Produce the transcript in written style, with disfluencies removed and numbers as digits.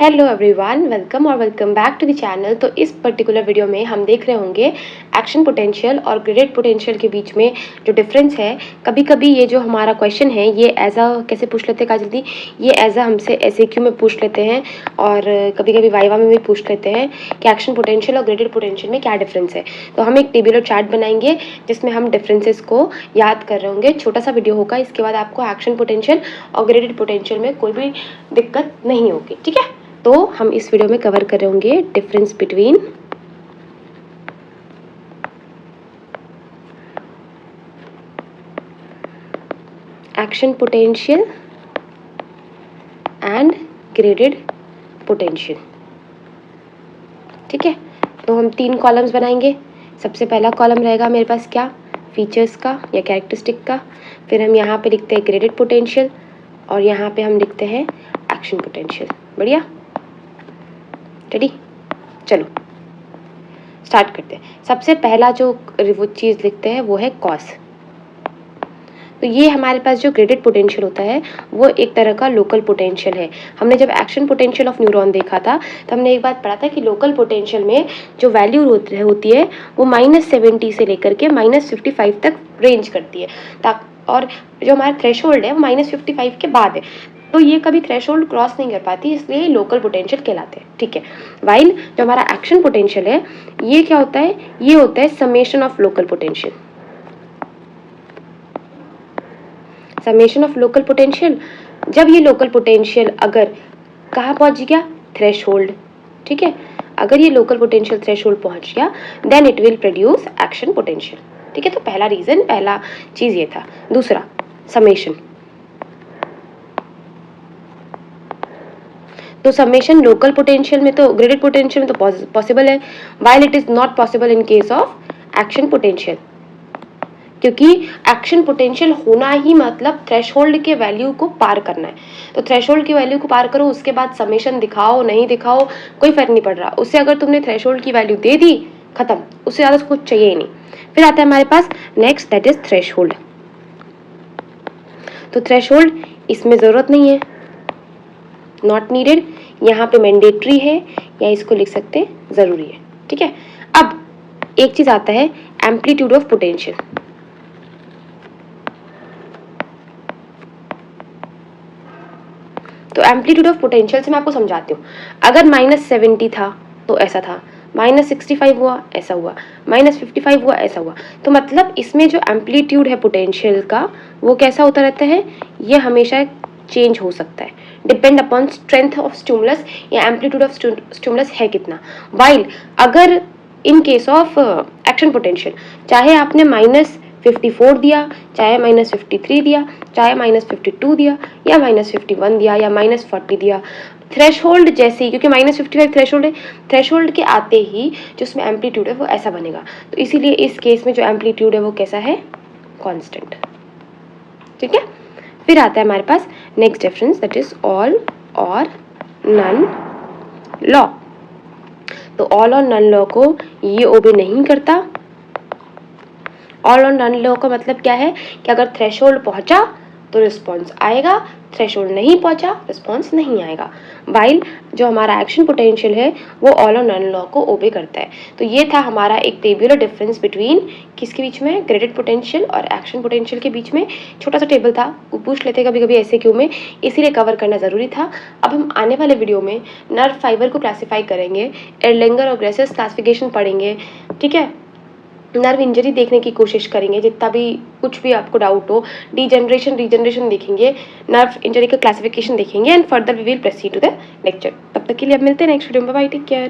Hello everyone, welcome और welcome back to the channel. तो इस पर्टिकुलर वीडियो में हम देख रहे होंगे एक्शन पोटेंशियल और ग्रेडेड पोटेंशियल के बीच में जो डिफरेंस है। कभी कभी ये जो हमारा क्वेश्चन है ये एज अ कैसे पूछ लेते हैं काजल दी, ये एज अ हमसे एसएक्यू में पूछ लेते हैं और कभी कभी वाइवा में भी पूछ लेते हैं कि एक्शन पोटेंशियल और ग्रेडेड पोटेंशियल में क्या डिफरेंस है। तो हम एक टेबुलर चार्ट बनाएंगे जिसमें हम डिफरेंसेस को याद कर रहे होंगे। छोटा सा वीडियो होगा, इसके बाद आपको एक्शन पोटेंशियल और ग्रेडेड पोटेंशियल में कोई भी दिक्कत नहीं होगी, ठीक है। तो हम इस वीडियो में कवर कर रहे होंगे difference between action potential and graded potential, ठीक है। तो हम 3 कॉलम्स बनाएंगे। सबसे पहला कॉलम रहेगा मेरे पास क्या, फीचर्स का या कैरेक्टरिस्टिक का। फिर हम यहाँ पे लिखते हैं ग्रेडेड पोटेंशियल और यहाँ पे हम लिखते हैं एक्शन पोटेंशियल। बढ़िया, रेडी, चलो स्टार्ट करते हैं। सबसे पहला जो वो चीज़ लिखते हैं वो है कॉस। तो ये हमारे पास जो ग्रेडेड पोटेंशियल होता है वो एक तरह का लोकल पोटेंशियल है। हमने जब एक्शन पोटेंशियल ऑफ न्यूरॉन देखा था तो हमने एक बात पढ़ा था कि लोकल पोटेंशियल में जो वैल्यू होती है वो -70 से लेकर के -55 तक रेंज करती है। और जो हमारा थ्रेशोल्ड है वो -55 के बाद है, तो ये कभी थ्रेशोल्ड क्रॉस नहीं कर पाती, इसलिए ये लोकल पोटेंशियल कहलाते हैं, ठीक है। वाइल जो हमारा एक्शन पोटेंशियल है ये क्या होता है, ये होता है summation of local potential. Summation of local potential, जब ये लोकल पोटेंशियल अगर कहाँ पहुंच गया, थ्रेशोल्ड, ठीक है। अगर ये लोकल पोटेंशियल थ्रेशोल्ड पहुंच गया then it will produce action potential, ठीक है। तो पहला रीजन, पहला चीज ये था। दूसरा समेशन, तो समेशन लोकल पोटेंशियल में तो ग्रेडेड पोटेंशियल में तो पॉसिबल है, while it is not possible in case of action potential, क्योंकि एक्शन पोटेंशियल होना ही मतलब थ्रेशोल्ड के वैल्यू को पार करना है। तो थ्रेशोल्ड की वैल्यू को पार करो, उसके बाद समेशन दिखाओ नहीं दिखाओ कोई फर्क नहीं पड़ रहा। उससे अगर तुमने थ्रेशोल्ड की वैल्यू दे दी, खत्म, उससे ज्यादा कुछ चाहिए ही नहीं। फिर आता है हमारे पास नेक्स्ट, दैट इज थ्रेशोल्ड। तो थ्रेशोल्ड इसमें जरूरत नहीं है, नॉट नीडेड, यहाँ पे मैंडेटरी है या इसको लिख सकते हैं जरूरी है, ठीक है। अब एक चीज आता है एम्पलीट्यूड ऑफ पोटेंशियल। तो एम्पलीट्यूड ऑफ पोटेंशियल से मैं आपको समझाती हूँ। अगर -70 था तो ऐसा था, -65 हुआ ऐसा हुआ, -55 हुआ ऐसा हुआ। तो मतलब इसमें जो एम्पलीट्यूड है पोटेंशियल का वो कैसा होता रहता है, ये हमेशा चेंज हो सकता है, depend upon strength of stimulus या एम्पलीट्यूड ऑफ स्टिमुलस है कितना। वाइल अगर in case of action potential चाहे आपने -54 दिया, चाहे -53 दिया, चाहे -52 दिया या -51 दिया या -40 दिया, थ्रेशोल्ड जैसे ही, क्योंकि -55 थ्रेशोल्ड है, थ्रेशोल्ड के आते ही जो उसमें एम्पलीट्यूड है वो ऐसा बनेगा। तो इसीलिए इस केस में जो एम्पलीट्यूड है वो कैसा है, कांस्टेंट, ठीक है। फिर आता है हमारे पास next difference, that is all or none law. तो ऑल और नन लॉ को ये ओबे नहीं करता। ऑल और नन लॉ का मतलब क्या है कि अगर थ्रेशोल्ड पहुंचा तो रिस्पॉन्स आएगा, थ्रेशोल्ड नहीं पहुंचा रिस्पॉन्स नहीं आएगा। वाइल जो हमारा एक्शन पोटेंशियल है वो ऑल और नन लॉ को ओबे करता है। तो ये था हमारा एक टेबुलर डिफरेंस बिटवीन किसके बीच में, ग्रेडेड पोटेंशियल और एक्शन पोटेंशियल के बीच में। छोटा सा टेबल था, पूछ लेते कभी कभी ऐसे क्यों में, इसीलिए कवर करना जरूरी था। अब हम आने वाले वीडियो में नर्व फाइबर को क्लासीफाई करेंगे, एर्लैंगर और ग्रेसियस क्लासिफिकेशन पढ़ेंगे, ठीक है। नर्व इंजरी देखने की कोशिश करेंगे, जितना भी कुछ भी आपको डाउट हो, रीजनरेशन देखेंगे, नर्व इंजरी का क्लासिफिकेशन देखेंगे and further we will proceed to the lecture. तब तक के लिए अब मिलते हैं नेक्स्ट वीडियो में, बाय, टेक केयर।